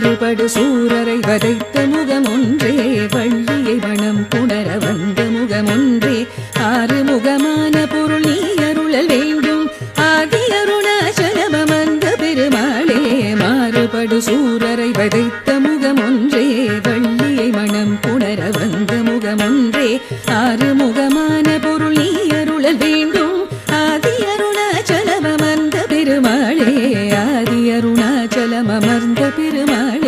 மாறுபடு சூரரை வதைத்த முகமொன்றே வள்ளியை வனம் புணர வந்த முகமொன்றே ஆறுமுகமான பொருள் நீ அருளல் வேண்டும் ஆதி அருணாச்சலமந்த பெருமாளே மாறுபடு சூரரை வதைத்த முகமொன்றே வள்ளியை மனம் புணர வந்த முகமொன்றே ஆறுமுகமான பொருள் நீ அருளல் வேண்டும் ஆதி அருணாச்சலமந்த பெருமாளே ஆதி அருணாச்சலமர்ந்த பெருமாளே